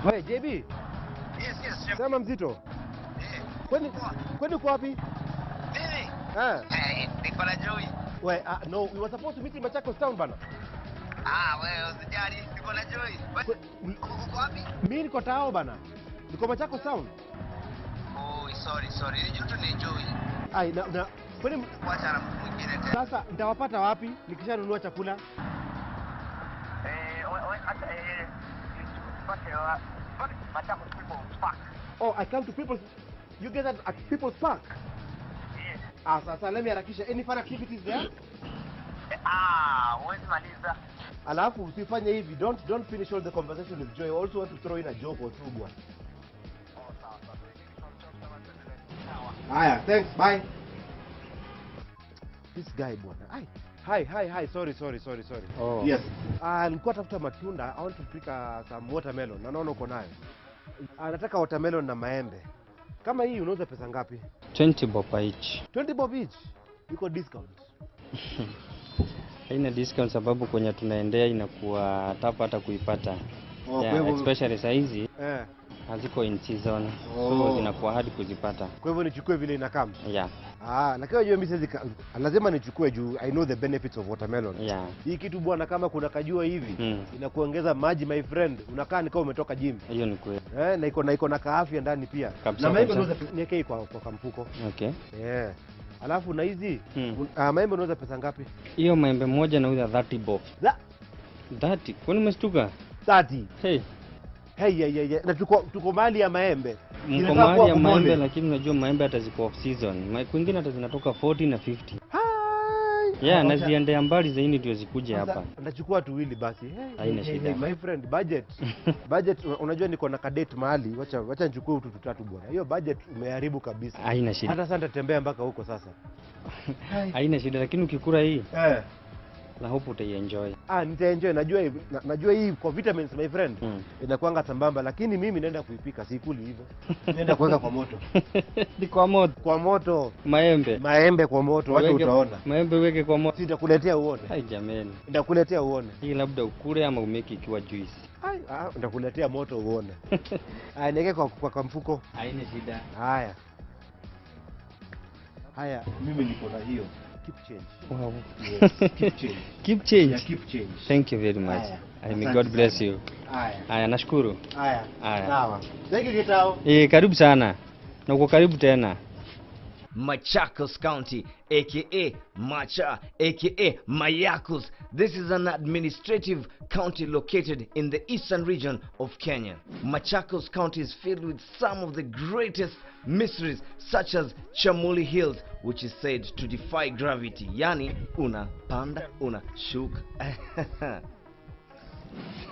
Hey, JB. Yes, chef. Sema mzito. Kwani uko wapi? Mimi? Niko na Joey. Wait, no, we were supposed to meet in Machakos town bana. Wewe usijali, niko na Joey. Uko wapi? Mimi niko tao bana. Niko Machakos town. Oh, sorry. Nijuto ni Joey. Na kwani Wacha na mwingine tena. sasa nitawapata wapi nikishanunua chakula? Machakos People's Park. Oh, I come to People's... You get that at People's Park? Yes. Sasa let me harakisha. Any fun activities there? Where's Maliza? Alafu usifanye hivi. Don't finish all the conversation with Joy. I also want to throw in a joke or two bwana. Aya, thanks. Bye. This guy bwana. Hi. Sorry. Oh. Yes. Nilikuwa tafuta matunda. I want to pick some watermelon. Na naona uko nayo. Nataka watermelon na maembe. Kama hii unauza pesa ngapi? 20 bob each. 20 bob each. Iko discount. Haina discount sababu kwenye tunaendea inakuwa tough hata kuipata. Yeah, especially saizi. Haziko in season. So zinakuwa hard kuzipata. Kwa hivyo nichukue vile inakaa. Yeah. Lakini unajua mimi siwezi lazima nichukue juu I know the benefits of watermelon. Yeah. Hii kitu bwana kama kuna kajua hivi inakuongeza maji my friend. Unakaa ni kama umetoka gym. Hiyo ni kweli. Na iko na kaafya ndani pia. Kabisa, na maembe unauza niweke kwa kamfuko. Okay. Yeah. Alafu na hizi maembe unauza pesa ngapi? Hiyo maembe moja nauza 30 bob. 30? Kwani umeshtuka? 30. Hey. Na tuko mali ya maembe. Mko mali ya maembe lakini unajua maembe hata ziko off season. Kwingine hata zinatoka 40 na 50. Yeah, na ziendea mbali zaidi ndio zikuje hapa. Ndachukua tuwili basi. Haina shida. My friend, budget unajua niko na kadate mahali. Wacha nichukue utu tutatu bwana. Hiyo budget umeharibu kabisa. Haina shida. Hata sasa nitatembea mpaka huko sasa. Haina shida lakini ukikula hii na hope utaienjoy. Nitaenjoy. Najua hii kwa vitamins my friend inakuanga sambamba lakini mimi naenda kuipika sikuli hivyo. Naenda kuweka kwa moto. Ni kwa moto. Kwa moto. Maembe kwa moto. Wacha utaona. Maembe weke kwa moto. Nitakuletea uone. Hai jameni. Nitakuletea uone. Hii labda ukule ama umeki ikiwa juice. Nitakuletea moto uone. Niweke kwa kamfuko. Haina shida. Haya, mimi niko na hiyo. Keep change. Wow. Yes, keep change. Keep change. Yeah, keep change. Thank you very much. May God bless you. Haya, nashukuru. Haya. Sawa. Thank you Gitao. Karibu sana. Na uko karibu tena. Machakos County, aka Macha, aka Mayakos. This is an administrative county located in the eastern region of Kenya. Machakos County is filled with some of the greatest mysteries, such as Chamuli Hills, which is said to defy gravity. Yani, una panda, una shuka.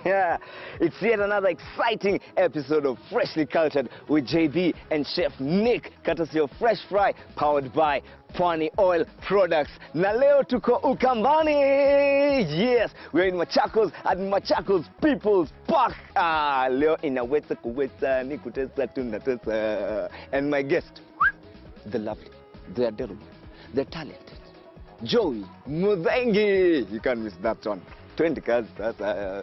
Yeah, it's yet another exciting episode of Freshly Cultured with JB and Chef Nick, courtesy of Fresh Fry, powered by Pwani Oil Products. Na leo tuko Ukambani. Yes, we're in Machakos at Machakos People's Park. Leo inaweza kuweza ni kutesa tunatesa. And my guest, the lovely, the adorable, the talented, Joey Muthengi. You can't miss that one. 20 cards sasa.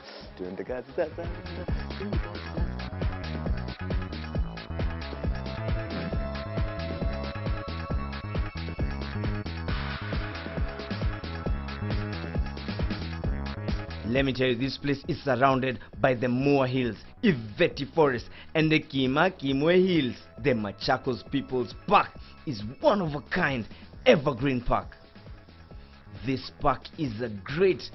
Let me tell you, this place is surrounded by the Moa Hills, Iveti Forest, and the Kimwe Hills. The Machakos People's Park is one of a kind evergreen park. This park is a great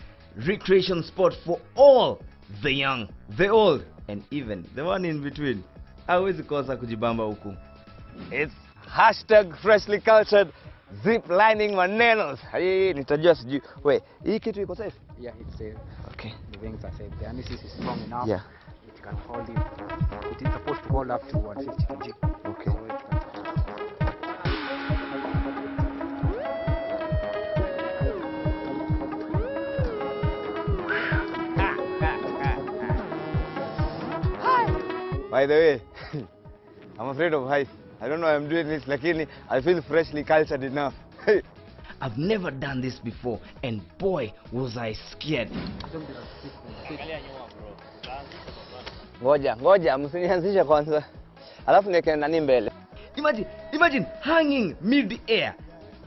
recreation spot for all, the young, the old, and even the one in between. Hawezi kosa kujibamba huku. It's #Freshly Cultured zip lining manenos. Hii nitajua sijui. Wait, hii kitu iko safe? Yeah, it's safe. Okay. The wings are safe. The harness is strong enough. Yeah. It can hold it. It is supposed to hold up to 150 kg. Okay. So it can... By the way, I'm afraid of heights. I don't know why I'm doing this, lakini I feel freshly cultured enough. I've never done this before, and boy, was I scared. Ngoja msinianzishe kwanza. Alafu niweke nani mbele. Imagine hanging mid-air,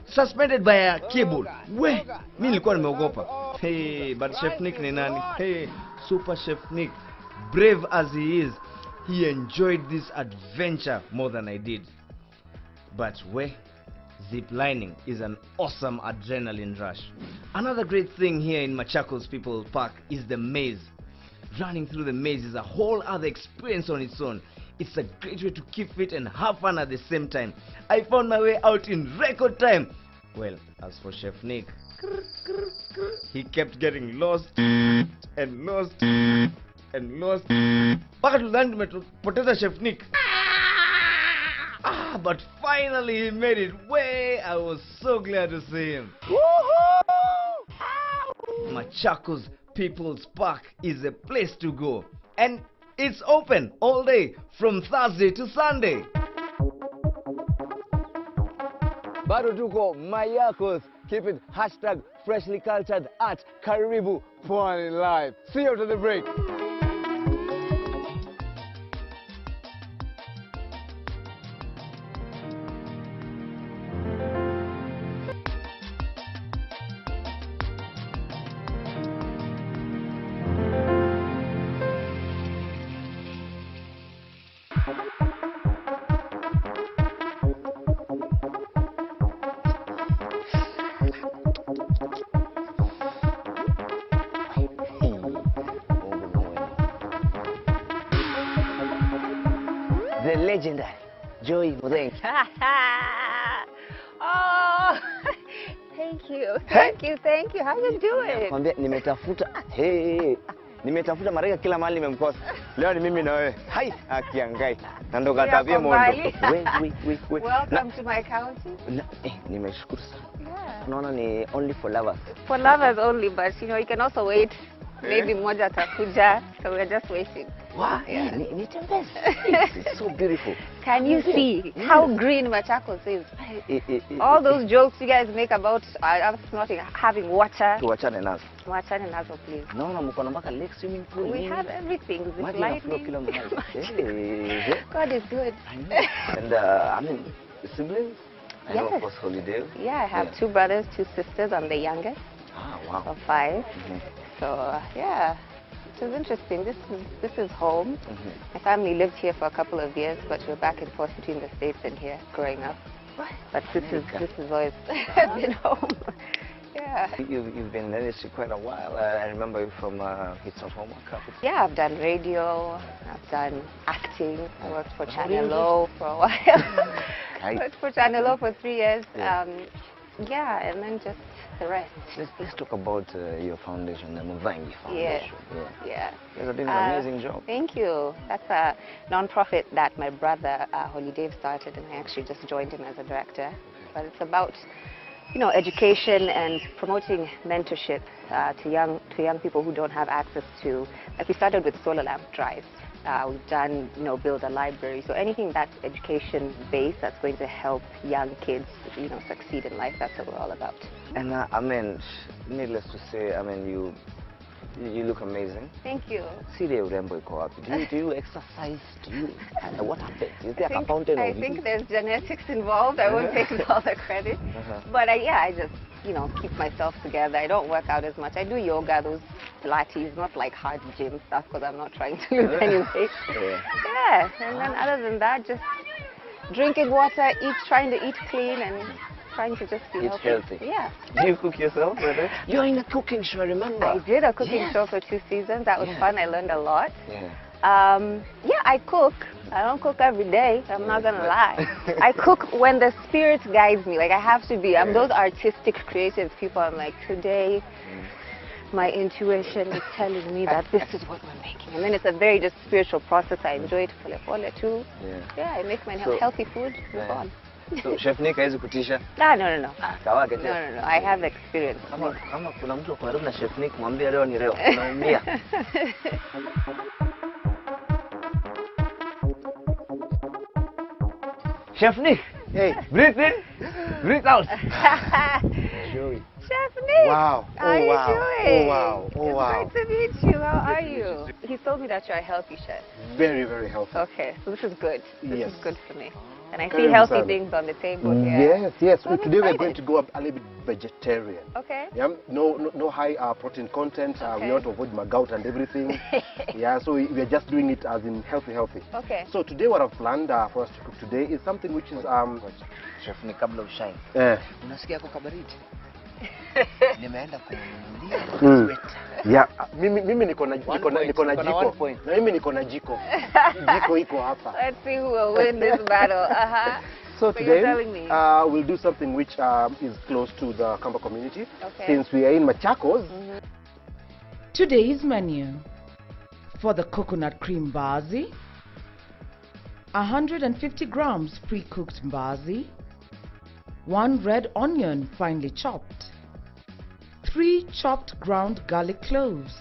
suspended by a cable. Mimi nilikuwa nimeogopa. Hey, but Chef Nick ni nani? Hey, Super Chef Nick, brave as he is, he enjoyed this adventure more than I did. But zip lining is an awesome adrenaline rush. Another great thing here in Machakos People Park is the maze. Running through the maze is a whole other experience on its own. It's a great way to keep fit and have fun at the same time. I found my way out in record time. Well, as for Chef Nick, he kept getting lost and lost and lost. Mpaka tulidhani tumepoteza Chef Nick. But finally he made it. I was so glad to see him. Machakos People's Park is a place to go. And it's open all day from Thursday to Sunday. Bado tuko Mayakos. Keep it #freshlycultured at Karibu Pwani Live. See you after the break. The legendary Joy Mudeng. Oh, thank you. How you doing? Kwambia nimetafuta Marika kila mahali nimemkosa. Leo ni mimi na wewe. Hai, akiangai. Na ndo katabia mondo. Wait. Welcome to my county. Nimeshukuru sana. Yeah. Unaona ni only for lovers. For lovers only, but you know you can also wait. Maybe mmoja atakuja, so we're just waiting. Wow, Yeah. It's so beautiful. Can you see how green Machakos is? All those jokes you guys make about us not having water. Tuachane nazo. Wachane nazo, please. Naona mko na mpaka lake swimming pool. We have everything. Zip Maji yanaflow lining. kila mahali. God is good. I know. And I mean, siblings? I know, of Yes. course, Holiday. Yeah, I have 2 brothers, 2 sisters. I'm the youngest Wow. of 5. So yeah, it was interesting. This is home. My family lived here for a couple of years, but we're back and forth between the States and here growing up. But this is always been home. Yeah. You've been in the industry quite a while. I remember you from Hits Not Homework. Yeah, I've done radio. I've done acting. I worked for Channel O for a while. Right. Worked for Channel O for 3 years. Yeah. Yeah, and then just the rest. Let's talk about your foundation, the Muvangi Yeah. Foundation. Yeah. You guys are doing an amazing job. Thank you. That's a non-profit that my brother Holiday started, and I actually just joined him as a director. But it's about, you know, education and promoting mentorship to young people who don't have access to. Like we started with solar lamp drives. We've done, you know, build a library. So anything that's education based that's going to help young kids, you know, succeed in life. That's what we're all about. And I mean, needless to say, I mean, you look amazing. Thank you. See the urembo iko wapi? Do you exercise? What happens? Is there a fountain I of think youth? there's genetics involved. I won't take all the credit. But I just, you know, keep myself together. I don't work out as much. I do yoga, those Pilates, not like hard gym stuff because I'm not trying to lose any weight. Yeah. And then other than that, just drinking water, trying to eat clean and trying to just be Eat healthy. Yeah. Do you cook yourself, brother? You're in a cooking show, remember? I did a cooking show for 2 seasons. That was fun. I learned a lot. Yeah. Yeah, I cook. I don't cook every day. I'm not gonna lie. I cook when the spirit guides me. Like I have to be. I'm those artistic, creative people. I'm like, today, my intuition is telling me that this is what we're making. And then it's a very just spiritual process. I enjoy it pole too. Yeah, I make my healthy food. Move on. So Chef Nick haizi kutisha? No. Kawake No. I have experience. Kama kuna mtu kwa karibu na Chef Nick, mwambie leo ni leo. Unaumia. Chef Nick, hey, breathe in, breathe out. Chef Nick. Wow. How are you wow. doing? Oh, wow. Oh, wow. It's great to meet you. How are you? He told me that you're a healthy chef. Very, very healthy. Okay, so this is good. This Yes. is good for me. And I see Karibu healthy sana. things on the table here. Yes, yes. So I'm Today we're going excited. to go up a little bit vegetarian. Okay. Yeah, no high protein content. Okay. We want to avoid gout and everything. Yeah, so we are just doing it as in healthy. Okay. So today what I've planned for us to cook today is something which is Chef, ni kabla ushine. eh, Unasikia kwa kabaridi? Nimeenda kununulia Mm. sweater. yeah, mimi niko na One jiko. point. Na mimi niko na jiko. Jiko iko hapa. Let's see who will win this battle. So So you're today telling me. we'll do something which is close to the Kamba community. Okay. Since we are in Machakos. Today's menu: for the coconut cream mbaazi, 150 grams pre-cooked mbaazi, 1 red onion finely chopped, 3 chopped ground garlic cloves,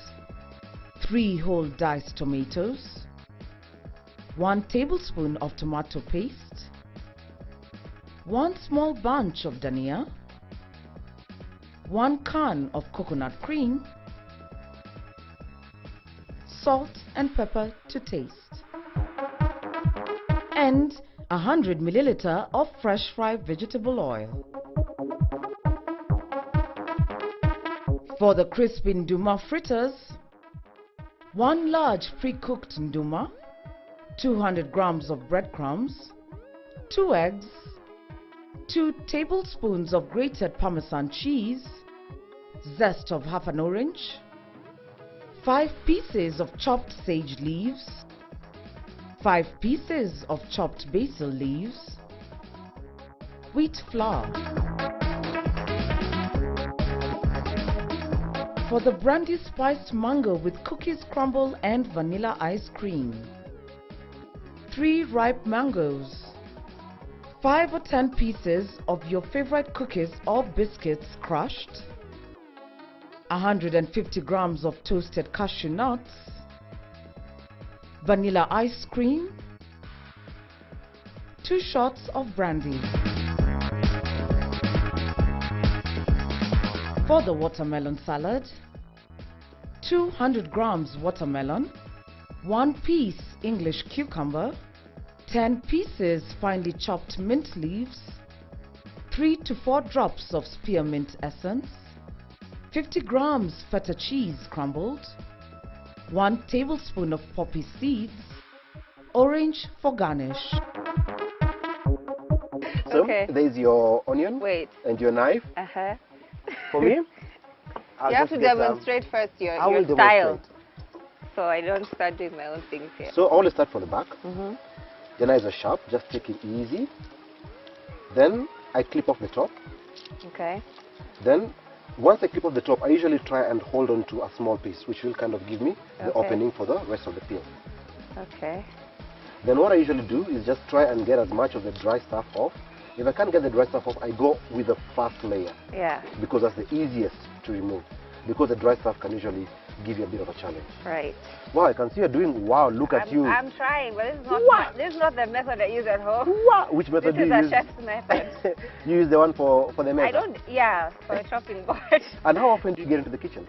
3 whole diced tomatoes, 1 tablespoon of tomato paste, 1 small bunch of dhania, 1 can of coconut cream, salt and pepper to taste, and 100 milliliter of fresh fried vegetable oil. For the crispy nduma fritters, 1 large pre-cooked nduma, 200 grams of breadcrumbs, 2 eggs, 2 tablespoons of grated Parmesan cheese, zest of half an orange, 5 pieces of chopped sage leaves, 5 pieces of chopped basil leaves, wheat flour. For the brandy spiced mango with cookies crumble and vanilla ice cream, 3 ripe mangoes, 5 or 10 pieces of your favorite cookies or biscuits crushed, 150 grams of toasted cashew nuts, vanilla ice cream, 2 shots of brandy. For the watermelon salad, 200 grams watermelon, 1 piece English cucumber, 10 pieces finely chopped mint leaves, 3 to 4 drops of spearmint essence, 50 grams feta cheese crumbled, 1 tablespoon of poppy seeds, orange for garnish. So Okay. there's your onion Wait. and your knife. For me, I'll You have to just get, demonstrate first I your will style. demonstrate. So I don't start doing my own things here. So I want to start from the back. Mm-hmm. The knives are sharp, just take it easy. Then I clip off the top. Okay. Then once I clip off the top, I usually try and hold on to a small piece, which will kind of give me the Okay. opening for the rest of the peel. Okay. Then what I usually do is just try and get as much of the dry stuff off. If I can't get the dry stuff off, I go with the first layer Yeah. because that's the easiest to remove. Because the dry stuff can usually give you a bit of a challenge. Right. Wow, I can see you're doing, wow, look at you. I'm trying, but this is not the method I use at home. Wow. Which method This do is you a use? chef's method. You use the one for the method? I don't, yeah, for a chopping board. And how often do you get into the kitchen?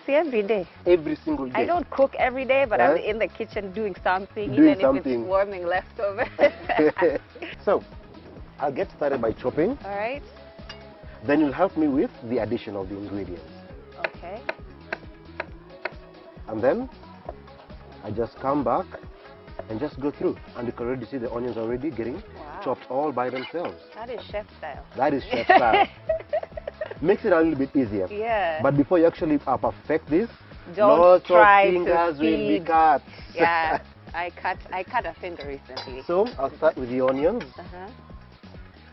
See, every day. Every single day? I don't cook every day, but I'm Yes? in the kitchen doing something, Doing even if something. it's warming leftovers. So, I'll get started by chopping. All right. Then you'll help me with the addition of the ingredients. Okay. And then I just come back and just go through. And you can already see the onions already getting Wow. chopped all by themselves. That is chef style. That is chef style. Makes it a little bit easier. Yeah. But before you actually perfect this, Don't lots try of to fingers will be feed. cut. Yeah. I cut a finger recently. So I'll start with the onions. Uh-huh.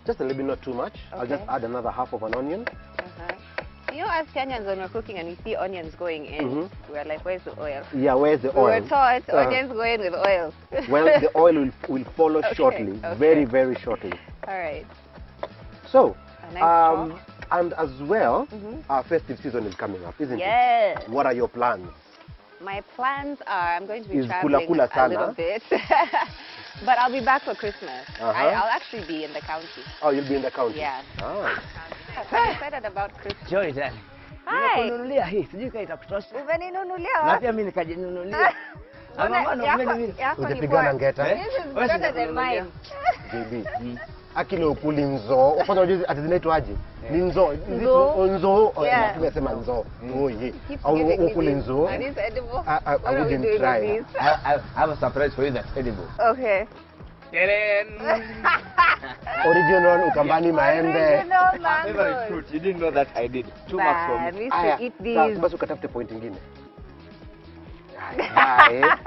Just a little bit, not too much. I'll just Okay. add another half of an onion. Uh-huh. You know, as Kenyans, when we're cooking and we see onions going in, Mhm. we're like, where's the oil? Yeah, where's the We oil? were taught Uh, onions go in with oil. Well, the oil will follow Okay, shortly, okay. very, very shortly. All right. So, A nice chop. and as well, Mhm. our festive season is coming up, isn't Yes. it? What are your plans? My plans are I'm going to be Is traveling kula a sana? little bit. But I'll be back for Christmas. Uh-huh. I'll actually be in the county. Oh, you'll be in the county? Yeah. Ah. relax. I'm excited about Christmas. Joy darling. Hi. Nimekununulia hii, sijui kama itakutosha. Umeninunulia Na wapi? pia mimi nikajinunulia. Yako ni Hujapigana poa. ngeta. This is better than mine. JB. Akili ukuli nzo. Kwanza unajua ati zinaitwa aje? Ni nzo. Nzo. Nzo. Yeah. Tumesema nzo. Oye. Keep Au giving me ukuli this. nzo. Are these edible? I What are we wouldn't doing try. with these? I have a surprise for you that's edible. Okay. Original ukambani maembe. Original Favorite mangoes. fruit. You didn't know that I did. 2 marks for Man, me. we should eat these. Basi ukatafute point ingine. Aye.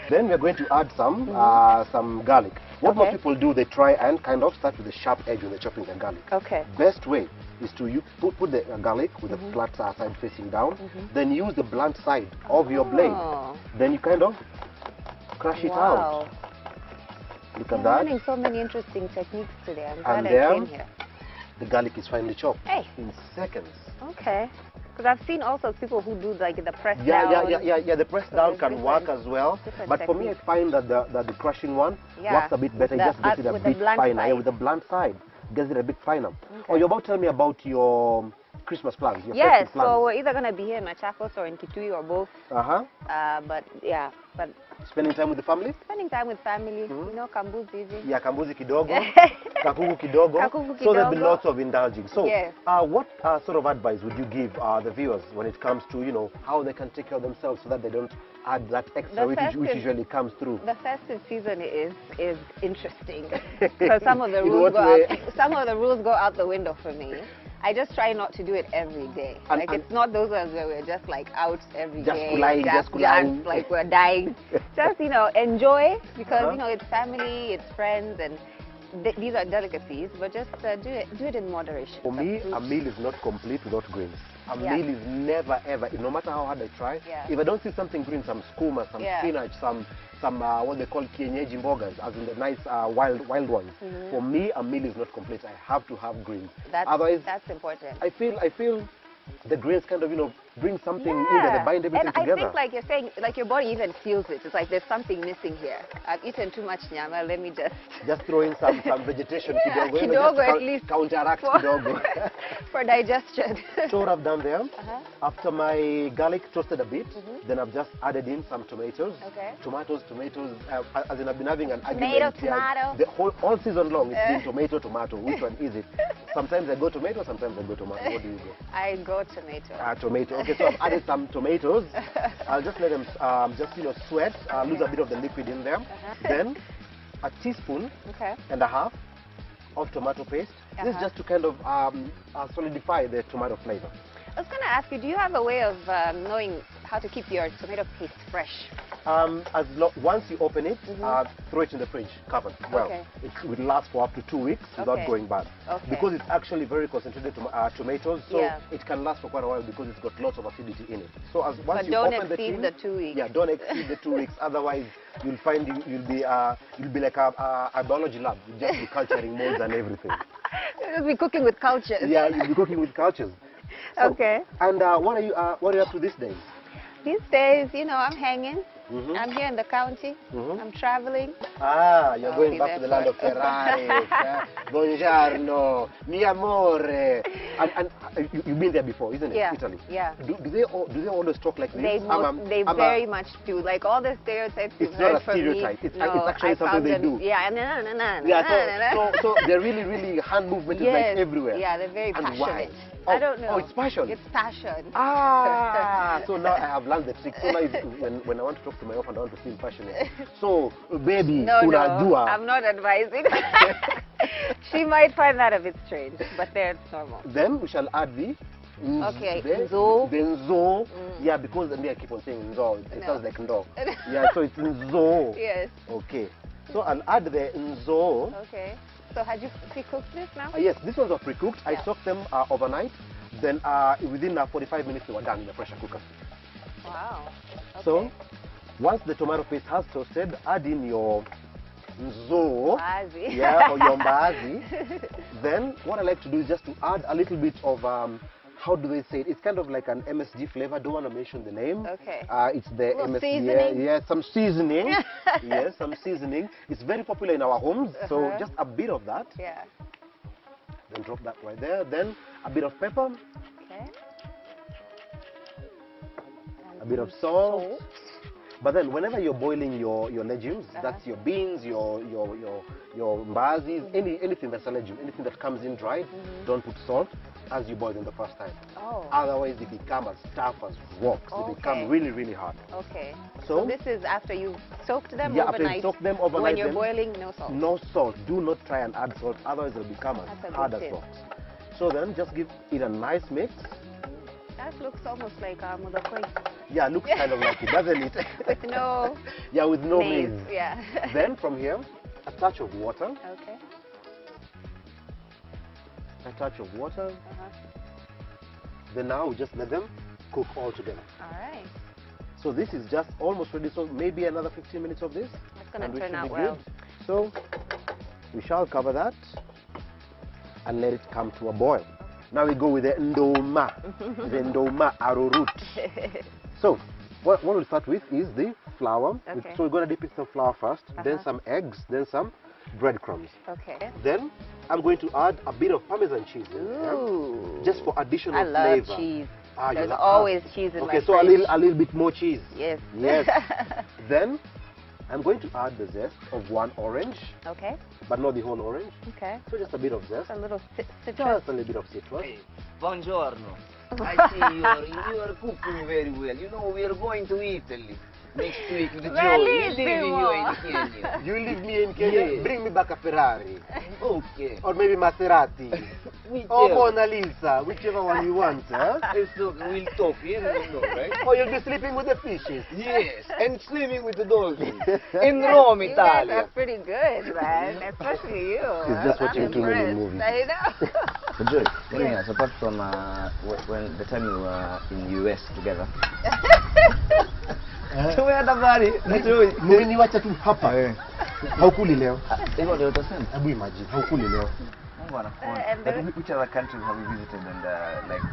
Then we're going to add some garlic. What most Okay. people do, they try and kind of start with the sharp edge when they're chopping the garlic. Okay. Best way is to put the garlic with the flat side facing down, then use the blunt side of your blade. Oh. Then you kind of crush it out. Wow. Look I'm at that. learning so many interesting techniques today. I'm glad And I then- came here. The garlic is finely chopped Hey. in seconds. Okay. Because I've seen also people who do like the press Yeah, down. yeah. The press So down there's can work different- as well. different But for me, I techniques. find that the crushing one Yeah, works a bit better. It with just the- gets it a with the bit blunt finer. Yeah, side. with the blunt side, gets it a bit finer. Oh, you're about to tell me about your Christmas plans. Your Yes, festive plans. so we're either going to be here in Machakos or in Kitui or both. But yeah, but Spending time with the family. spending time with family, you know, Kambuzi hivi. Yeah, kambuzi kidogo, kakuku kidogo. Kakuku So there'll be kidogo. lots of indulging. So, Yes. what sort of advice would you give the viewers when it comes to, how they can take care of themselves so that they don't add that extra The which festive- usually comes through? The festive season is interesting because some of the In rules what go way? out. Some of the rules go out the window for me. I just try not to do it every day. And- Like and- it's not those ones where we're just like out every Just day, kulying, just kulying. dance like we're dying. Just enjoy because Uh-huh. it's family, it's friends, and these are delicacies. But just do it in moderation. For me, The a fruit. meal is not complete without greens. A Yeah. meal is never ever, no matter how hard I try, Yeah. if I don't see something green, some skuma, some Yeah. spinach, some what they call kienyeji mbogas, as in the nice wild ones. For me, a meal is not complete. I have to have greens. Otherwise, That's important. I feel the greens kind of bring something in there, they bind everything and together. I think like you're saying, like your body even feels it. It's like there's something missing here. I've eaten too much nyama. Let me just throw in some vegetation Yeah, kidogo, kidogo just at least counteract for- kidogo. for digestion. So what I've done there, Uh-huh. after my garlic toasted a bit, then I've just added in some tomatoes. Okay. Tomatoes, as in I've been having an Tomato, argument. tomato. The all season long, it's been tomato. Which one is it? Sometimes I go tomato, sometimes I go tomato. What do you go? I go tomato. Tomato. Okay, so I've added some tomatoes. I'll just let them sweat, lose a bit of the liquid in them. Then a teaspoon Okay. and a half of tomato paste. This is just to kind of solidify the tomato flavor. I was going to ask you, do you have a way of knowing how to keep your tomato paste fresh? Once you open it, throw it in the fridge, covered. Well, Okay. it will last for up to 2 weeks without Okay. going bad. Okay. Because it's actually very concentrated tomatoes, so Yeah. it can last for quite a while because it's got lots of acidity in it. So once But you don't open the exceed tin, the 2 weeks. Yeah, don't exceed the 2 weeks. Otherwise, you'll find you'll be like a biology lab. You'll just be culturing molds and everything. You'll be cooking with cultures. Yeah, you'll be cooking with cultures. So, Okay. And what are you up to these days? These days, I'm hanging. Mhm. I'm here in the county. Mhm. I'm traveling. You're I'll going be back there to the land of for- Ferraris. Buongiorno, mi amore. And you've been there before, isn't it? Yeah, Italy. yeah. Do they always talk like this? They very much do. Like all the stereotypes you've It's not heard a from me. stereotype. It's no, actually I something found they them- do. Yeah, So they're really hand movement is yes. like everywhere. Yeah, they're very And passionate. why? I don't know. Oh, it's passion. It's passion. So now I have learned the trick. So now when I want to talk to my wife and I want to feel passionate. So baby, No, unajua. I'm not advising. She might find that a bit strange, but that's normal. Then we shall add the Okay, the nzo. The nzo. Yeah, because me I keep on saying nzo. It No. sounds like ndo. Yeah, so it's nzo. Yes. Okay. So I'll add the nzo. Okay. So had you pre-cooked this now? Yes, these ones are pre-cooked. I Yeah. soaked them overnight. Then within 45 minutes they were done in the pressure cooker. Wow. Okay. So once the tomato paste has toasted, add in your nzo. Mbaazi. Yeah, or your mbaazi. Then what I like to do is just to add a little bit of how do they say it? It's kind of like an MSG flavor. Don't want to mention the name. Okay. It's the Little MSG. seasoning. Yeah, some seasoning. Yes, some seasoning. It's very popular in our homes. So just a bit of that. Yeah. Then drop that right there. Then a bit of pepper, Okay. a bit of salt. But then whenever you're boiling your legumes, that's your beans, your mbazis, anything that's a legume, anything that comes in dried, don't put salt as you boil them the first time. Oh. Otherwise they become as tough as rocks. They become really, really hard. Okay. So this is after you've soaked them yeah, overnight. after you soak them overnight. When you're then boiling, no salt. no salt. Do not try and add salt, otherwise they'll become as That's a hard good as tip. rocks. So then just give it a nice mix. That looks almost like mudokoi. Yeah, looks kind of like it, doesn't it? With no yeah, with no maize. maize. Yeah. Then from here, a touch of water. Okay. A touch of water. Then now we just let them cook all together. All right. So this is just almost ready. So maybe another 15 minutes of this. That's going and to we turn should out be well. good. So we shall cover that and let it come to a boil. Now we go with the ndoma, the ndoma arrowroot. So what we'll start with is the flour. Okay. So we're going to dip in some flour first, then some eggs, then some breadcrumbs. Okay. Then I'm going to add a bit of Parmesan cheese in there, Ooh. just for additional I love flavor. cheese. You There's love- always cheese in my Okay, so a fridge. little bit more cheese. Yes. Yes. Then I'm going to add the zest of one orange, Okay. but not the whole orange. Okay. So just a bit of zest. A little citrus. Just a little bit of citrus. Buongiorno. I see you are cooking very well. You know, we are going to Italy next week with Joe. You're leaving you in Kenya. You leave me in Kenya, Yes. bring me back a Ferrari. Okay. Or maybe Maserati. Or Mona Lisa, whichever one you want, huh? It's okay. We'll talk. You know, right? Or you'll be sleeping with the fishes. Yes, and swimming with the dolphins in Rome, You guys Italy. are pretty good, man. Especially you. It's just I'm watching too many impressed. movies. I know. So Joy, tell me, apart from when the time you were in US together. Tumeenda mbali na Joy. Mmeniwacha tu hapa. Haukuli leo. Hivyo ndio utasema. Hebu imagine, haukuli leo. Mungu anakuona. And But which other country have you visited and like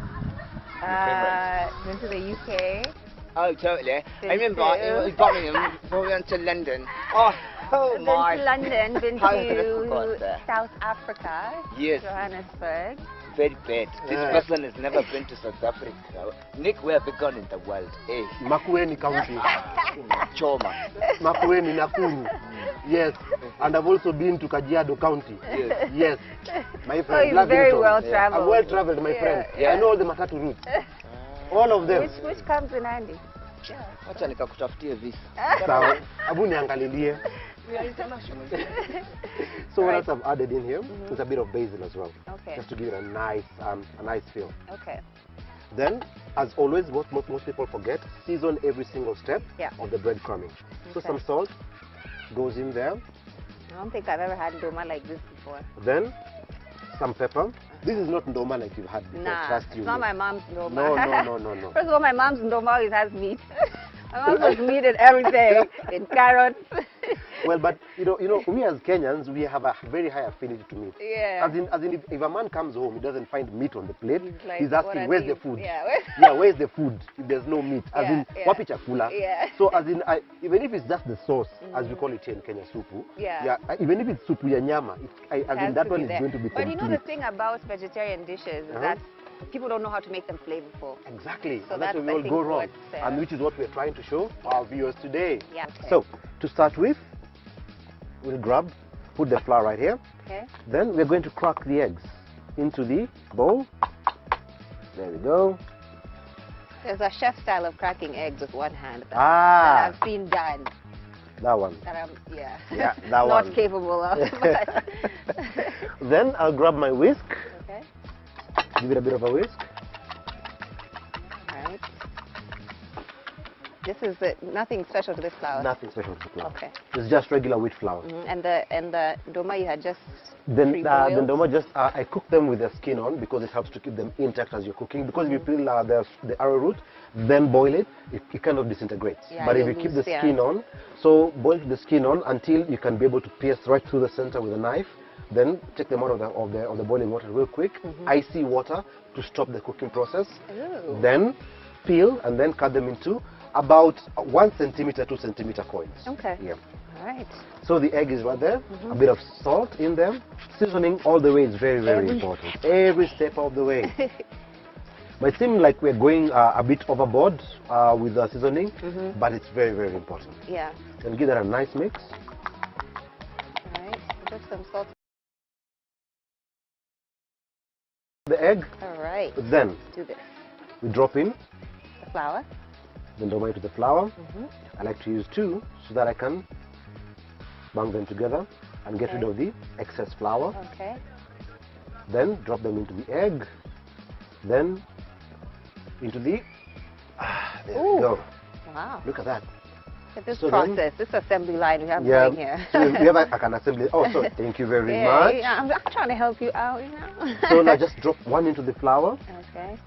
Been to the UK. Oh, totally. I Been remember to- in Birmingham, we went to London. Oh Been my. to London. Been How could I forgot to that? South Africa. Yes. Johannesburg. Very bad. This person has never been to South Africa. Nick, where have you gone in the world? Hey, Makueni County. Choma. Makueni, Nakuru. Yes. And I've also been to Kajiado County. Yes. Yes. My Oh, friend. you're very Lavington. well traveled. I'm well traveled, my friend. Yeah. I know all the matatu routes. All of them. Which comes in handy? Wacha nikakutafutie visa. Sawa. Abu niangalilie. We are international. So what else I've added in here is a bit of basil as well. Okay. Just to give it a nice feel. Okay. Then, as always, what most people forget, season every single step Yeah. of the breadcrumbing. So Okay. some salt goes in there. I don't think I've ever had ndoma like this before. Then some pepper. This is not ndoma like you've had before, Nah, trust it's you. not my mom's ndoma. No. First of all, my mom's ndoma always has meat. My mom puts meat in everything, in carrots. Well, but you know, we as Kenyans, we have a very high affinity to meat. Yeah. As in if a man comes home, he doesn't find meat on the plate, He's like, he's "What asking, are where's the these?" food? Yeah, Yeah, where's the food if there's no meat? As Yeah, in, yeah. wapi chakula? Yeah. So as in, even if it's just the sauce, as we call it here in Kenya, supu. Yeah. Even if it's supu ya nyama, as in Has that to one be is there. going to be But complete. you know the thing about vegetarian dishes is that people don't know how to make them flavorful. Exactly. So And that's that's, where we I all think, go wrong. what's, And which is what we're trying to show our viewers today. Yeah. Okay. So, to start with, we'll put the flour right here. Okay. Then we're going to crack the eggs into the bowl. There we go. There's a chef style of cracking eggs with one hand that Ah, I've seen done. that one. That I'm, yeah, Yeah, that not one. capable of. But Then I'll grab my whisk, okay. give it a bit of a whisk. All right. This is nothing special to this flour. Nothing special to flour. Okay. It's just regular wheat flour. Mhm. And the ndoma you had just Then pre-boiled? the ndoma just I cook them with the skin on because it helps to keep them intact as you're cooking. Because if you peel the arrowroot, then boil it, it kind of disintegrates. Yeah, but if you'll you keep the lose, yeah. skin on, so boil the skin on until you can be able to pierce right through the center with a knife. Then take them out of the boiling water real quick. Icy water to stop the cooking process. Ooh. Then peel and then cut them into about 1 centimeter, 2 centimeter coins. Okay. Yeah. All right. So the egg is right there, a bit of salt in there. Seasoning all the way is very, very important. Every step of the way. Might seem like we're going a bit overboard with the seasoning, but it's very, very important. Yeah. And give that a nice mix. All right. Just some salt. The egg. All right. Then Do this. we drop in The flour. the ndoma to the flour. I like to use 2 so that I can bang them together and get rid of the excess flour. Okay. Then drop them into the egg. Then into the... there we go. Wow. Look at that. Look at this So process, this assembly line we have Yeah, going here. so we have an assembly. Oh, sorry. Thank you very much. Yeah, I'm trying to help you out, you know. So now just drop 1 into the flour. Okay.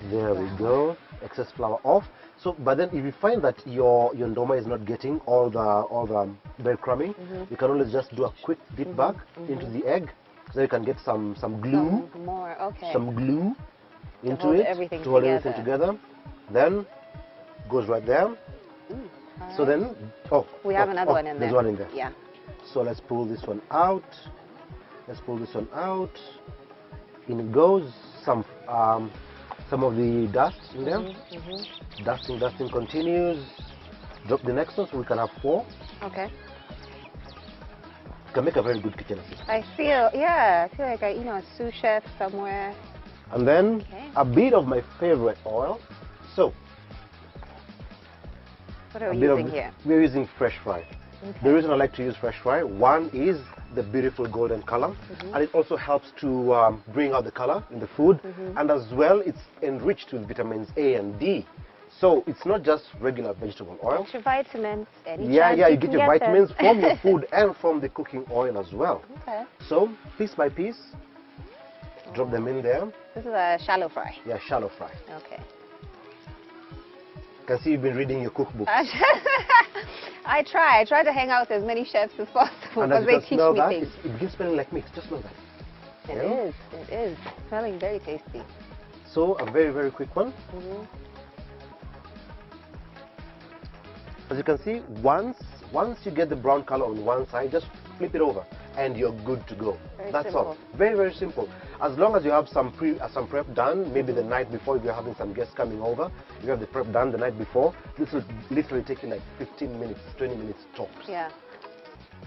There we go. Excess flour off. So, but then if you find that your ndoma is not getting all the breadcrumbing, you can always just do a quick dip back into the egg, so you can get some glue, Some more, okay. some glue into hold it everything to hold together. everything together. Then goes right there. All So right. then, we have another one in there. There's one in there. Yeah. So let's pull this one out. Let's pull this one out. In it goes some of the dust in there. Dusting continues. Drop the next one so we can have 4. Okay. You can make a very good kitchen assistant. I feel like a sous chef somewhere. And then Okay. a bit of my favorite oil. So What are a we bit using of, here? we're using fresh fry. The reason I like to use fresh fry, one is the beautiful golden color, and it also helps to bring out the color in the food, and as well it's enriched with vitamins A and D. So it's not just regular vegetable oil. Get your vitamins. Any Yeah, chance you can get your them. vitamins from your food and from the cooking oil as well. Okay. So piece by piece, drop them in there. This is a shallow fry. Yeah, shallow fry. Okay. I can see you've been reading your cookbook. I try to hang out with as many chefs as possible And as because you they can teach smell me that, things. it begins smelling like meat. Just smell that. It is smelling very tasty. So a very, very quick one. As you can see, once you get the brown color on one side, just flip it over and you're good to go. Very That's simple. all. Very, very simple. As long as you have some prep done, maybe the night before, if you're having some guests coming over, you have the prep done the night before, this will literally take you like 15 minutes, 20 minutes tops. Yeah.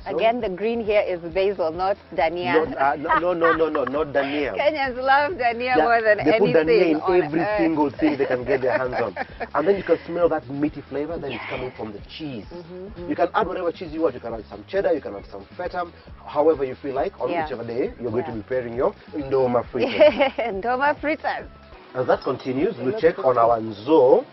So- Again, the green here is basil, not dania. No, not dania. Kenyans love dania Yeah, more than they put anything dania in on every earth. single thing they can get their hands on. And then you can smell that meaty flavor that is coming from the cheese. You can add whatever cheese you want. You can add some cheddar, you can add some feta, however you feel like, on Yeah. whichever day you're going to Yeah. be preparing your ndoma fritters. Ndoma fritters. As that continues, we'll look check on our nzo.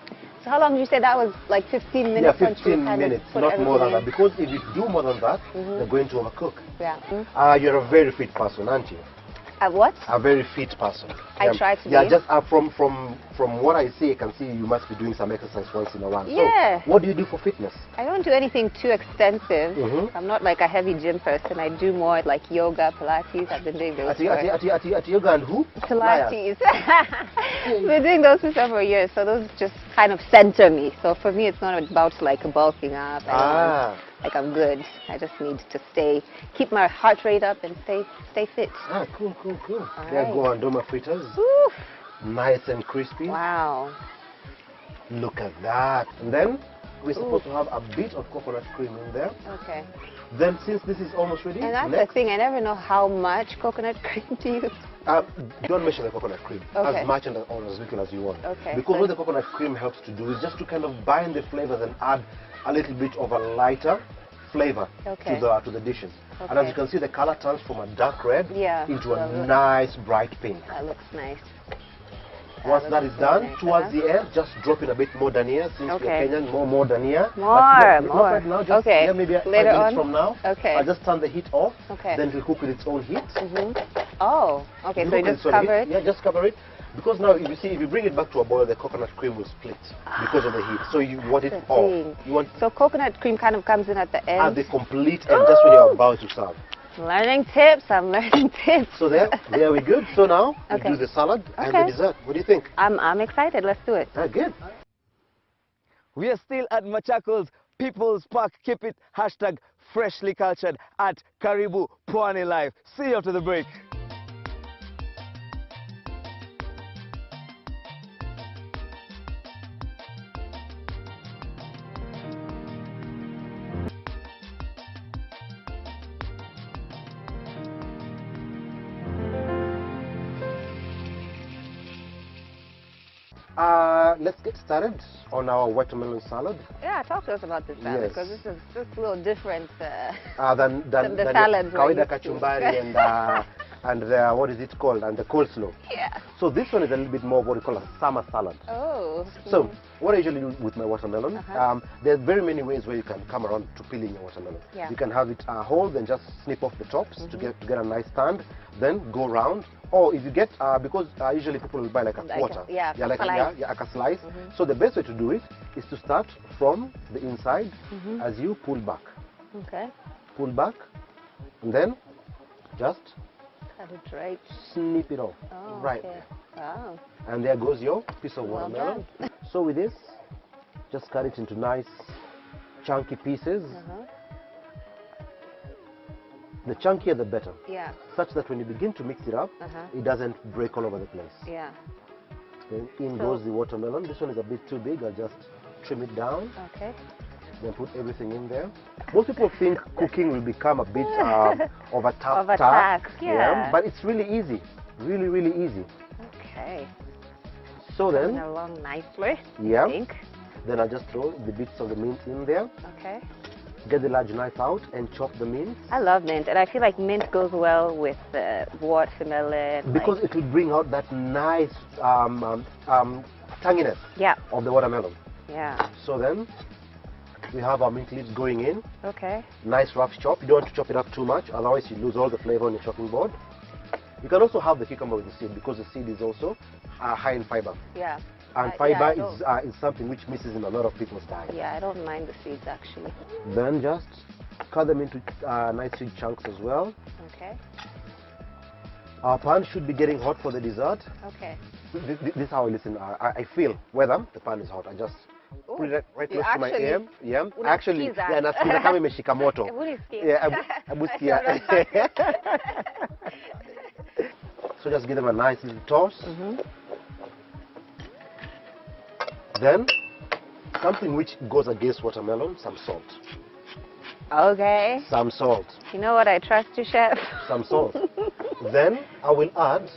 So how long did you say that was? Like 15 minutes? Yeah, once you 15 kind of minutes, put not more than everything that. Because if you do more than that, they're going to overcook. in? Yeah. You're a very fit person, aren't you? What? A very fit person. I try to Yeah, be. just from what I see, I can see you must be doing some exercise once in a while. Yeah. So, what do you do for fitness? I don't do anything too extensive. Mhm. I'm not like a heavy gym person. I do more like yoga, Pilates. I've been doing those for At yoga and who? Pilates. Been doing those for several years, so those just kind of center me. So for me, it's not about like bulking up. I don't want, like I'm good. I just need to keep my heart rate up and stay fit. Cool. All There right. go ndoma fritters. Woo. Nice and crispy. Wow. Look at that. And then we're supposed to have a bit of coconut cream in there. Okay. Then since this is almost ready, And that's next, the thing. I never know how much coconut cream to use. don't measure the coconut cream Okay. as much or as little as you want. Okay, Because so- what the coconut cream helps to do is just to kind of bind the flavors and add a little bit of a lighter flavor Okay. to the dishes. And as Okay. you can see, the color turns from a dark red Yeah, into a lovely. nice bright pink. That looks nice. Once that is looks done, nice, towards huh? the end, just drop in a bit more dania. Since Okay. we're Kenyan, more dania. More, But not more. right now, just Okay. yeah, maybe 5 Later minutes on? from now. Okay. I'll just turn the heat off. Okay. Then it'll cook with its own heat. Oh, okay. So Cook you with just its own heat. cover it. Yeah, just cover it. Because now, if you see, if you bring it back to a boil, the coconut cream will split because of the heat. So you want it That's the off. thing. You want So coconut cream kind of comes in at the at end. the complete end, just when you're about to serve. Learning tips. I'm learning tips. So there we good. So now we Okay. do the salad and Okay. the dessert. What do you think? I'm excited. Let's do it. Good. We are still at Machakos People's Park. Keep it hashtag freshly cultured at Karibu Pwani Live. See you after the break. Let's get started on our watermelon salad. Yeah, talk to us about this salad, Yes. because this is just a little different Than than the than salads we're kawaida used to. kachumbari and the, what is it called, and the coleslaw. Yeah. So this one is a little bit more what we call a summer salad. Oh. So what I usually do with my watermelon, there are very many ways where you can come around to peeling your watermelon. Yeah. You can have it whole, then just snip off the tops to get a nice stand, then go round. Or if you get, because usually people will buy like a quarter. Like a slice. So the best way to do it is to start from the inside as you pull back. Okay. Pull back, and then just Cut it right. snip it off. Oh, right. okay. Wow. And there goes your piece of Well watermelon. So with this, just cut it into nice chunky pieces. The chunkier the better, Yeah. such that when you begin to mix it up, it doesn't break all over the place. Yeah. Then in goes the watermelon. This one is a bit too big. I'll just trim it down, Okay. then put everything in there. Most people think cooking will become a bit of a tough Of a task, yeah. but it's really easy. Really, really easy. Okay. So Coming then, along nicely. yeah. I think. Then I'll just throw the bits of the mint in there. Okay. Get the large knife out and chop the mint. I love mint, and I feel like mint goes well with watermelon. Because it will bring out that nice tanginess Yeah. of the watermelon. Yeah. So then, we have our mint leaves going in. Okay. Nice rough chop. You don't want to chop it up too much, otherwise you lose all the flavor on your chopping board. You can also have the cucumber with the seed, because the seed is also high in fiber. Yeah. And Yeah, I fiber is something which misses in a lot of people's diet. Yeah, I don't mind the seeds actually. Then just cut them into nice big chunks as well. Okay. Our pan should be getting hot for the dessert. Okay. This is how I listen. I feel whether the pan is hot. I just put it right You close to my actually- ear. Yeah, unasikiza. actually, yeah, nasikiza kama imeshika moto. Unasikia. Yeah, abusikia. So just give them a nice little toss. Then, something which goes against watermelon, some salt. Okay. Some salt. You know what? I trust you, chef. Some salt. Then I will add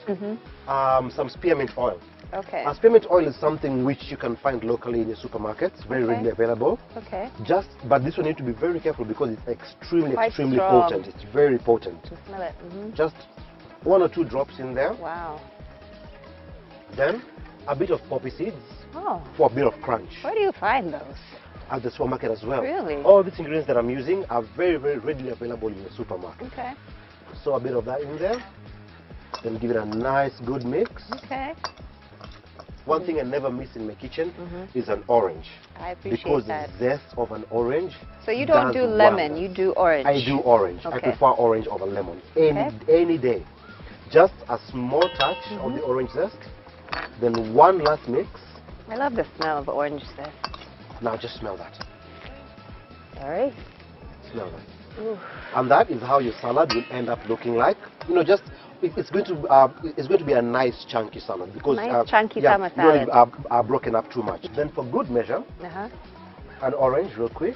some spearmint oil. Okay. Spearmint oil is something which you can find locally in the supermarkets, very readily available. Okay. But this one you need to be very careful because it's extremely Quite extremely strong. potent. It's very potent. You smell it. Just 1 or 2 drops in there. Wow. Then a bit of poppy seeds Oh. for a bit of crunch. Where do you find those? At the supermarket as well. Really? All these ingredients that I'm using are very, very readily available in the supermarket. Okay. So a bit of that in there. Then give it a nice good mix. Okay. One thing I never miss in my kitchen is an orange. I appreciate Because that. the zest of an orange. So you don't does do lemon, wonders. you do orange. I do orange. I Okay. prefer orange over lemon. Any day. Just a small touch of the orange zest. Then one last mix. I love the smell of orange zest. Now just smell that. Sorry. Smell that. Ooh. And that is how your salad will end up looking like. You know, just it's going to be a nice chunky salad because Nice chunky yeah, summer you don't salad. are broken up too much. Then for good measure, an orange real quick.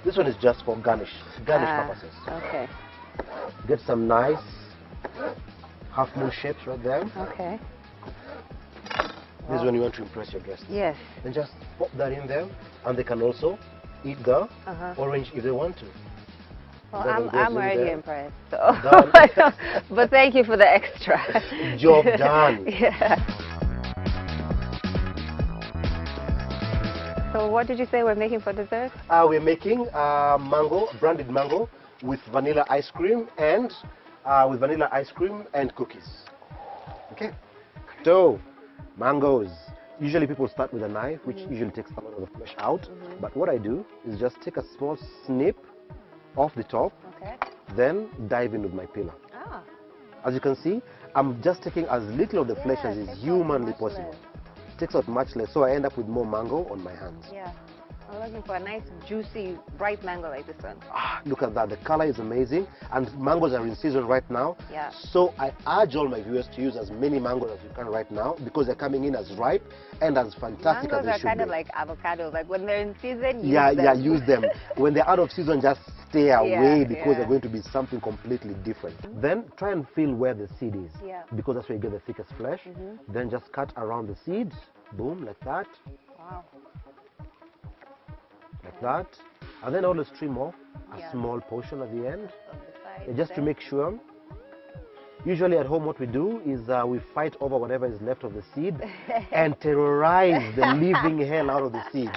This one is just for garnish purposes. Okay. Get some nice half moon shapes right there. Okay. This is when you want to impress your guests. Yes. Then just pop that in there, and they can also eat the orange if they want to. Well, That one goes I'm in already there. impressed. So. Done. But thank you for the extra. Job done. Yeah. So what did you say we're making for dessert? We're making brandied mango with vanilla ice cream and cookies. Okay. So, mangoes. Usually people start with a knife, which usually takes a lot of the flesh out. But what I do is just take a small snip off the top, Okay. then dive in with my peeler. As you can see, I'm just taking as little of the flesh as is humanly possible. takes out much less, so I end up with more mango on my hands. Yeah. I'm looking for a nice, juicy, bright mango like this one. Ah, look at that. The color is amazing, and mangoes are in season right now. Yeah. So I urge all my viewers to use as many mangoes as you can right now, because they're coming in as ripe and as fantastic Mangoes as are they should kind be. of like avocados. Like when they're in season, use Yeah, them. yeah, use them. When they're out of season, just stay away, because yeah. they're going to be something completely different. Then try and feel where the seed is, Yeah. because that's where you get the thickest flesh. Then just cut around the seed, boom, like that, Wow. like that. And then always trim off a Yeah. small portion at the end. On the side Yeah, just to there. make sure. Usually at home what we do is we fight over whatever is left of the seed and terrorize the living hell out of the seed.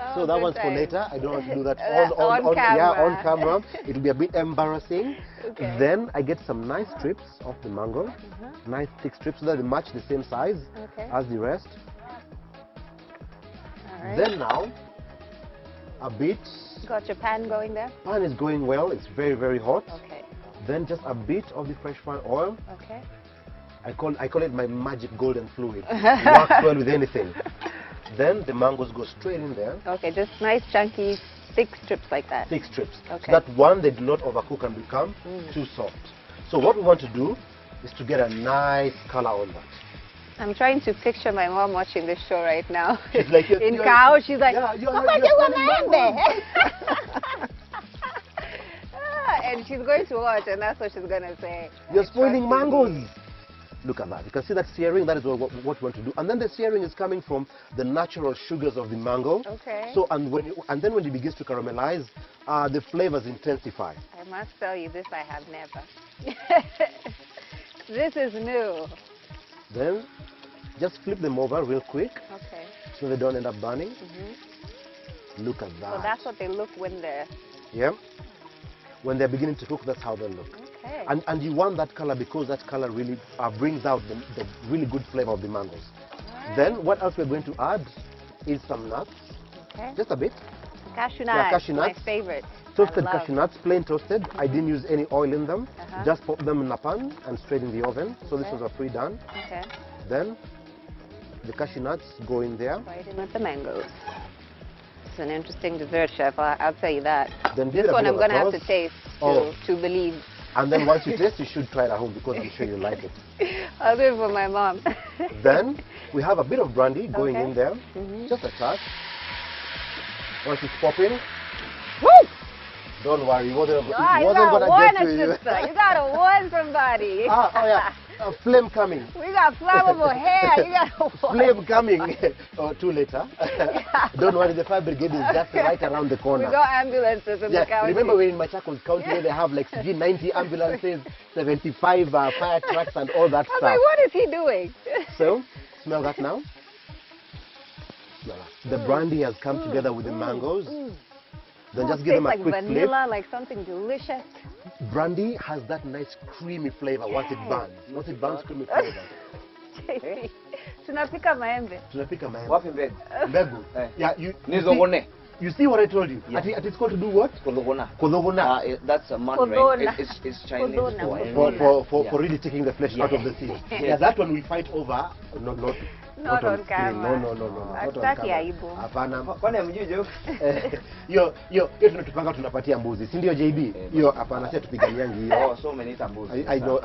Oh, So that good one's for times. later. I don't want to do that On yeah, on camera. camera. It'll be a bit embarrassing. Okay. Then I get some nice strips of the mango, nice thick strips so that they match the same size Okay. as the rest. All right. Then now, a bit. Got your pan going there? Pan is going well. It's very, very hot. Okay. Then just a bit of the fresh fry oil. Okay. I call it my magic golden fluid. It works well with anything. Then the mangoes go straight in there. Okay, just nice chunky thick strips like that. Thick strips. Okay. So that one, they do not overcook and become too soft. So what we want to do is to get a nice color on that. I'm trying to picture my mom watching this show right now. She's like, in cow, she's like, yeah, you're and she's going to watch, and that's what she's going to say. You're spoiling Trust me. mangoes. Look at that. You can see that searing. That is what we want to do. And then the searing is coming from the natural sugars of the mango. Okay. So and then when it begins to caramelize, the flavors intensify. I must tell you, this I have never. This is new. Then just flip them over real quick Okay. so they don't end up burning. Look at that. So that's what they look when they're... Yeah. When they're beginning to cook, that's how they look. Okay. And you want that color because that color really brings out the really good flavor of the mangoes. Then what else we're going to add is some nuts. Okay. Just a bit. Cashew Yeah, nuts, cashew my nuts. favorite. Toasted I love. cashew nuts, plain toasted. I didn't use any oil in them. Uh-huh. Just pop them in a pan and straight in the oven. So this Okay. was a pre-done. Okay. Then the cashew nuts go in there. Right in with the mangoes. It's an interesting dessert, chef. I'll tell you that. Then give This it a one bit I'm of a going to have to toast. taste Oh. to believe. And then once you taste, you should try it at home because I'm sure you like it. I'll do it for my mom. Then we have a bit of brandy going Okay. in there. Just a touch. Once it's popping, Woo! don't worry, it wasn't, You it gotta wasn't warn going to a get to you. sister. You gotta warn somebody. Oh yeah, a flame coming. We got flammable hair. You gotta warn. Flame coming. Oh, too later. Don't worry, the fire brigade is just right around the We corner. got ambulances in the Yeah, county. remember we're in Machakos County where they have like 90 ambulances, 75 fire trucks and all that I was stuff. like, what is he doing? So, smell that now. Smell that. The brandy has come together with the mangoes. Then just give them a Tastes quick like vanilla, like something delicious. flip. Brandy has that nice creamy flavor once it burns. Once it burns, creamy flavor. JP, tunapika maembe. Tunapika maembe. Wapi mbegu? Mbegu. Eh. Yeah, you Nizogone. you see what I told you? Yeah. At it's called to do what? Kodogona. Kodogona. That's a Mandarin. Kodona. It's Chinese Kodona. for For really taking the flesh out of the seed. Yeah, that one we fight over. Not on screen. camera. No. Not on Hatutaki camera. aibu. Hapana. Kwani hamjui joke? Hiyo tunatupanga tunapatia mbuzi, si ndio JB? Hiyo hapana, sisi tupiganiangi hiyo. Oh, so umeniita mbuzi. I know,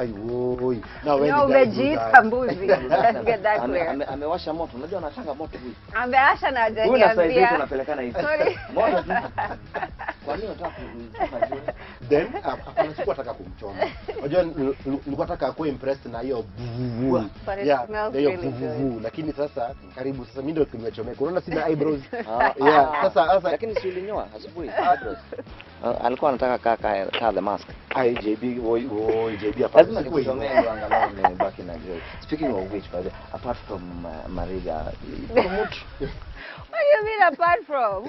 oi. Now when No, the guy do umejiita that- mbuzi. Let's get that clear. Amewasha moto. Unajua anataka moto huyu. Ameasha na Huyu na size yetu hajaniambia. unapelekana hivi. Sorry. Moto tu. Kwa nini unataka kumchoma juu? Then hapana, sikuwa nataka kumchoma. Unajua nilikuwa nataka akuwe impressed na hiyo vuvu. But it smells hiyo really vuvu. Lakini sasa karibu sasa mimi ndio nimechomeka. Unaona sina eyebrows. Ah, Yeah, sasa lakini si ulinyoa asubuhi. Alikuwa anataka kaa the mask. ai JB oi JB hapana. Lazima sikuwa hivyo. nikusomee ndio angalau nimebaki na joke. Speaking of which, by the way, apart from Mariga, What do you mean apart from?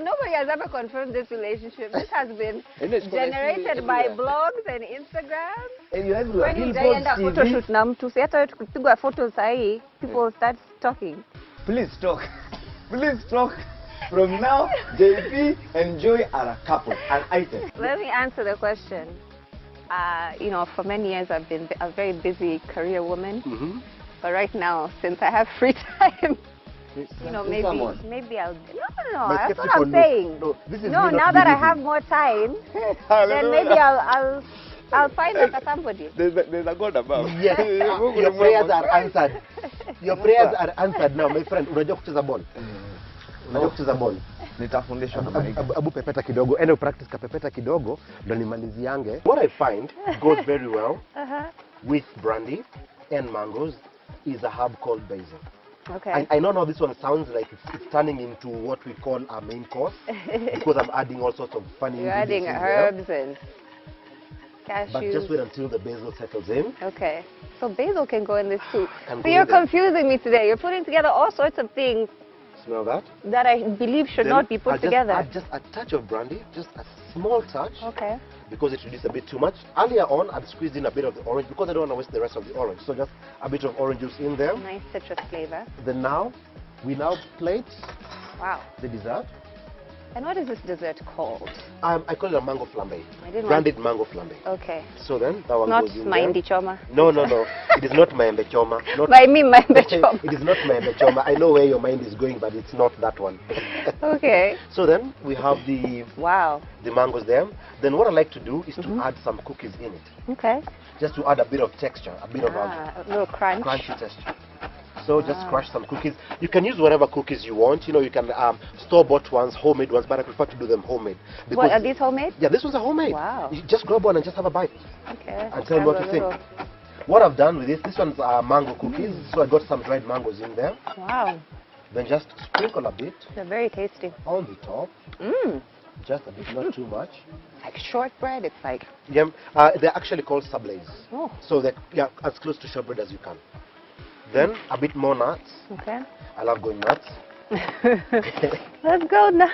Nobody has ever confirmed this relationship. This has been generated by blogs and Instagram. and you have When utaenda photoshoot na mtu, si hata tukipigwa photos sahi, people start talking. Please talk. Please talk. From now, JP and Joy are a couple, an item. Let me answer the question. For many years I've been a very busy career woman. But right now, since I have free time, you know, maybe I'll. No. My That's what skeptical I'm no. saying. No, this is No, me not now that I believing. have more time, then maybe I'll find like a somebody. There's a God above. Yes, your prayers are answered. Your prayers are answered now, my friend. Unajua kucheza ball? Unajua kucheza ball? Nitafundishwa na Mike. Abu pepeta kidogo, ende practice kapepeta kidogo, ndo nimaliziange. What I find goes very well with brandy and mangoes is a herb called basil. Okay. I know now this one sounds like it's turning into what we call a main course because I'm adding all sorts of funny You're adding ingredients in herbs and cashews. But just wait until the basil settles in. Okay. So basil can go in this too. Can So go you're in there. confusing me today. You're putting together all sorts of things Smell that? that I believe should Then not be put I'll together. Add just a touch of brandy, just a small touch. Okay. Because it reduced a bit too much. Earlier on, I'd squeezed in a bit of the orange because I don't want to waste the rest of the orange. So just a bit of orange juice in there. Nice citrus flavor. Then we now plate Wow. the dessert. And what is this dessert called? I call it a mango flambe. I didn't Branded mango flambe. Okay. So then that one Not goes in Maindi there. Choma. No. It is not maembe choma. Not By me, Maindi Choma. It is not maembe choma. I know where your mind is going, but it's not that one. Okay. So then we have the Wow. mangoes there. Then what I like to do is to add some cookies in it, Okay. just to add a bit of texture, a bit of A little crunch. crunchy texture. So just crush some cookies. You can use whatever cookies you want. You know, you can store-bought ones, homemade ones, but I prefer to do them homemade. What, are these homemade? Yeah, this one's a homemade. Wow. You just grab one and just have a bite. Okay. And tell me what you think. What I've done with this one's mango cookies. So I got some dried mangoes in there. Wow. Then just sprinkle a bit They're very tasty. on the top. Mmm. Just a bit, not too much. Like shortbread. It's like. Yeah, they're actually called sablés. Oh. So they're as close to shortbread as you can. Then a bit more nuts. Okay. I love going nuts. Let's go now.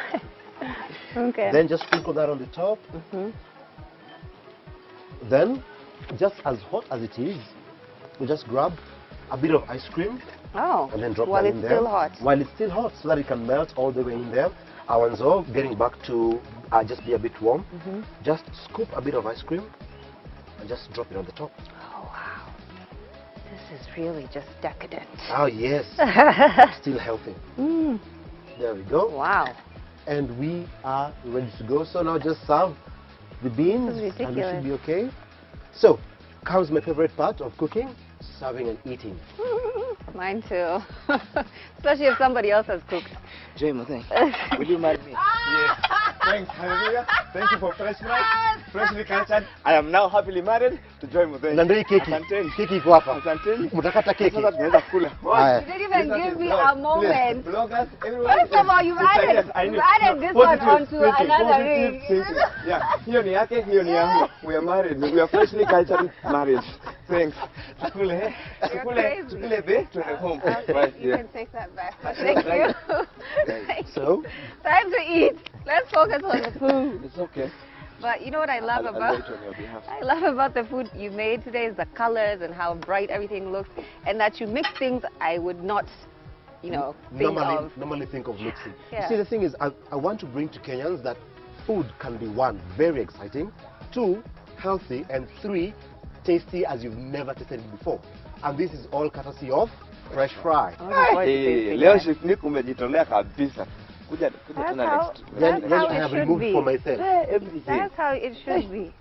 Okay. Then just sprinkle that on the top. Then, just as hot as it is, we just grab a bit of ice cream Oh. and then drop While that it's in there. still hot. While it's still hot, so that it can melt all the way in there. And so, getting back to just be a bit warm, just scoop a bit of ice cream and just drop it on the top. Oh wow. This is really just decadent. Oh yes, still healthy. Mm. There we go. Wow. And we are ready to go. So now just serve the beans This is and we should ridiculous. be okay. So, comes my favorite part of cooking, serving and eating. Mine too. Especially if somebody else has cooked. Joy Mutheng, will you marry me? Yes. Thanks, hallelujah. Thank you for freshly cultured. I am now happily married to Joy Mutheng. Na ndio hii keki. Asanteni. Keki iko hapa. Asanteni. Mtakata keki. Sasa tunaweza kula. Haya. You didn't even give me a moment. Bloggers, everyone. First of all, you've added this one onto another ring. Yeah, hiyo ni yake, hiyo ni yangu. We are married. We are freshly cultured married. Thanks. Tukule, to home. Right, You can take that back. But thank you. Thank So, you. Time to eat. Let's focus on the food. It's okay. But you know what I love I'll about wait on your behalf. I love about the food you made today is the colors and how bright everything looks, and that you mix things I would not, think of. normally think of mixing. Yeah. You see, the thing is, I want to bring to Kenyans that food can be 1, very exciting, 2, healthy, and 3, tasty as you've never tasted it before. And this is all courtesy of Fresh Fry. Leo Chef Nick umejitolea kabisa. Kuja That's tena how- next. That's how I it have should removed be. for myself. Everything. That's how it should be.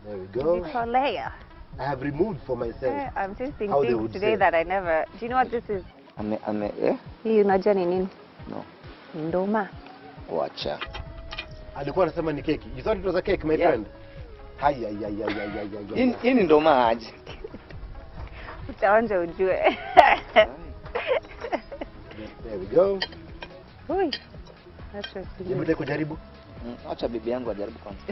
There we go. It's a layer. I have removed for myself. I'm tasting How they things would today say. that I never. Do you know what this is? Hii unajua ni nini? No. Ndoma. Wacha. Alikuwa anasema ni keki. You thought it was a cake, my Yeah. friend? Hai. Hii ni ndoma aje. Utaonja ujue. There we go. Ui. That's just Hebu teko kujaribu. Acha bibi yangu ajaribu kwanza.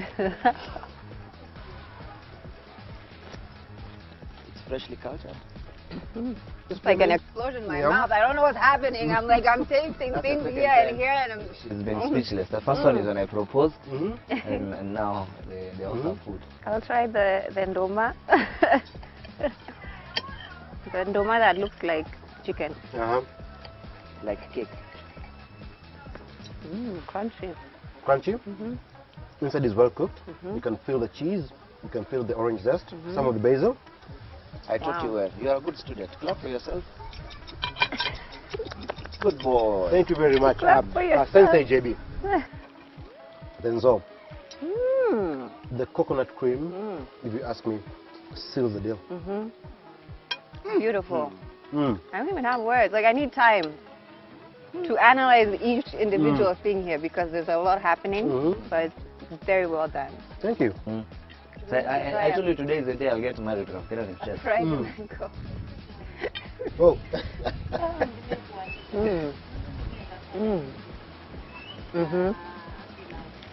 It's freshly cultured. It's like an explosion in my Yeah. mouth. I don't know what's happening. I'm tasting things here and here, and I'm. She's been speechless. The first one is when I proposed, Mm-hmm. and now they all have food. I'll try the ndoma. The ndoma that looks like chicken. Like cake. Crunchy. Crunchy. Inside is well cooked. You can feel the cheese. You can feel the orange zest. Some of the basil. I taught you Wow. well. You are a good student. Clap for yourself. Good boy. Thank you very much. Clap for yourself. Sensei JB. Then so, Mm. the coconut cream, Mm. if you ask me, seals the deal. Beautiful. Mm. I don't even have words. Like, I need time to analyze each individual thing here because there's a lot happening, but it's very well done. Thank you. So I told you today is the day I'll get married to Kafira and Chef. Fried mango. Oh.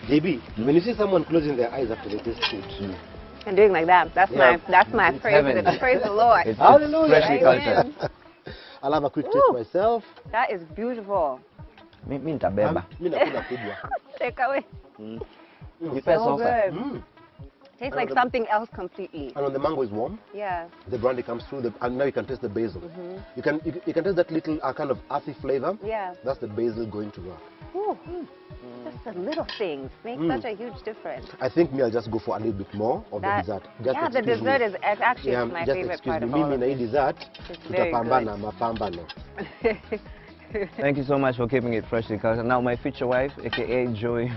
JB, when you see someone closing their eyes after they taste food, And doing like that. That's Yeah. my It's praise. heaven. Praise the Lord. It's Hallelujah. freshly Amen. cultured. I'll have a quick Woo. taste myself. That is beautiful. Mi nitabeba. Mimi nakula kubwa. Take away. Nipe So sofa. good. Tastes like something else completely. And when the mango is warm, Yeah. the brandy comes through, and now you can taste the basil. You can taste that little kind of earthy flavor. Yeah. That's the basil going to work. Ooh. Just the little things make such a huge difference. I think me, I'll just go for a little bit more of the dessert. Just Yeah, the excuse dessert me. is actually Yeah, my just favorite excuse part me. of all Mimi of na hii this. dessert, It's very tutapambana mapambano. Thank you so much for keeping it freshly cultured. Now my future wife, aka Joey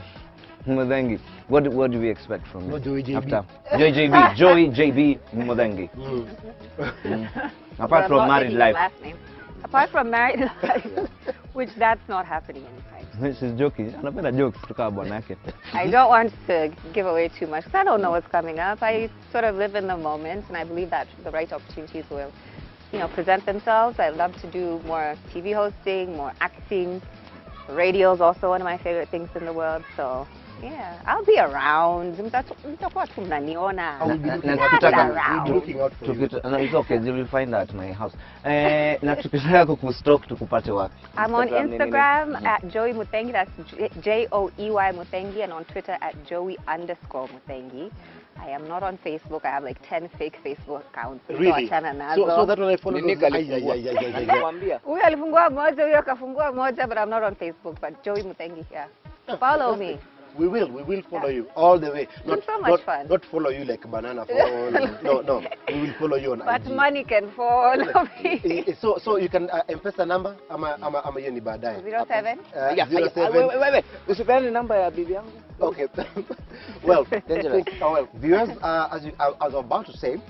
Mudengi. What do we expect from you? Not Joey JB. After Joey JB, Joey JB Mudengi. Apart I'm from not married taking your life. last name. Apart from married life, which that's not happening anytime. She's joking. Anapenda jokes kutoka bwana yake. I don't want to give away too much because I don't know what's coming up. I sort of live in the moment, and I believe that the right opportunities will, present themselves. I love to do more TV hosting, more acting. Radio is also one of my favorite things in the world. So, yeah, I'll be around. Mtakuwa tu mnaniona. I will be looking Yeah, out for yeah, you. around. We'll be looking out for you. No, it's okay. You will find that at my house. Na tukitaka kukustalk tukupate wapi? I'm on Instagram, nini? Instagram at Joey Mutengi, that's Joey Mutengi, and on Twitter at Joey_Mutengi. I am not on Facebook. I have like 10 fake Facebook accounts. Really? Achana nazo. So that one I follow. Nini kalifungua? Ay. Huyu alifungua moja, huyu akafungua moja, but I'm not on Facebook. But Joey Mutengi, yeah. Follow me. We will follow you all the way. It's so much fun. Not follow you like banana follow. No. We will follow you on But IG. money can follow me. So you can M-Pesa number ama hiyo ni baadaye. 07? 07. Wait. Usipeane namba ya bibi yangu. Okay. Well, viewers, as I was about to say,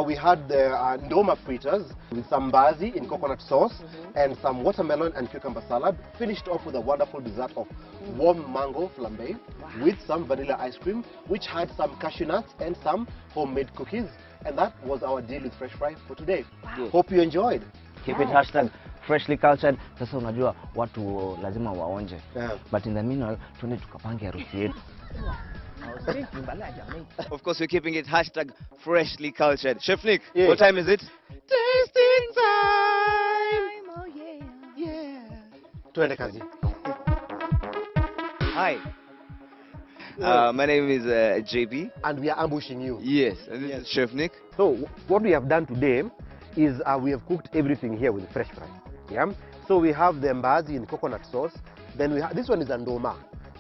we had the ndoma fritters with some mbazi in coconut sauce and some watermelon and cucumber salad, finished off with a wonderful dessert of warm mango flambe with some vanilla ice cream, which had some cashew nuts and some homemade cookies. And that was our deal with Fresh Fry for today. Wow. Hope you enjoyed. Keep it hashtag freshly cultured. Sasa unajua watu lazima waonje. Yeah. But in the meanwhile, tuende tukapange harusi yetu. Of course, we're keeping it hashtag freshly cultured. Chef Nick, Yeah. what time is it? Tasting time. Oh yeah. Tuende kazi. Hi. My name is JB. And we are ambushing you. Yes, and this is Chef Nick. So what we have done today is we have cooked everything here with fresh fry. Yeah. So we have the mbazi in coconut sauce. Then we have this one is a ndoma.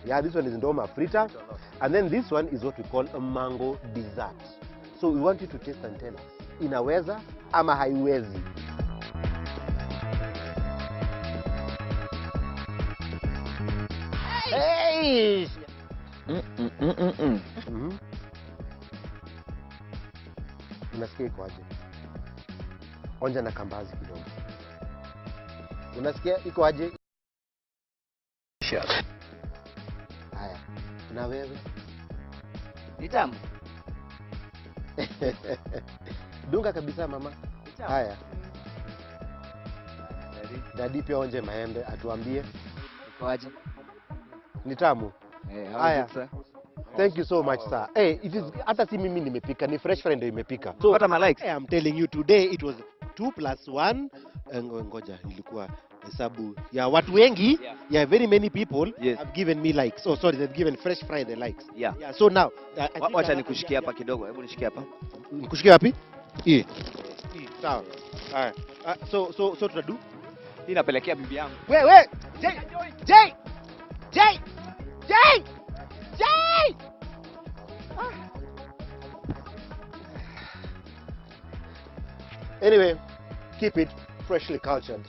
Yeah, this one is ndoma frita. And then this one is what we call a mango dessert. So we want you to taste and tell us. Inaweza ama haiwezi? Hey! Unasikia iko aje? Onja na kambazi kidogo. Unasikia iko aje? Haya. Na wewe? Ni tamu. Dunga kabisa mama. Haya. Dadi pia onje maembe atuambie. Iko aje? Ni tamu. How Haya. is it, sir? Thank you so much sir. Hey, it is hata si mimi nimepika, ni fresh friend ndio imepika. So, what are my likes? I am telling you today it was 2 + 1. Ngoja ilikuwa hesabu ya watu wengi. Yeah, very many people have given me likes. Oh sorry, they've given fresh fry the likes. Yeah. So now Wacha nikushikia hapa kidogo. Hebu nishikie hapa. Nikushikia wapi? Hii. Sawa. Haya. So tutadu. Hii napelekea bibi yangu. Wewe! Jay! Anyway, keep it freshly cultured.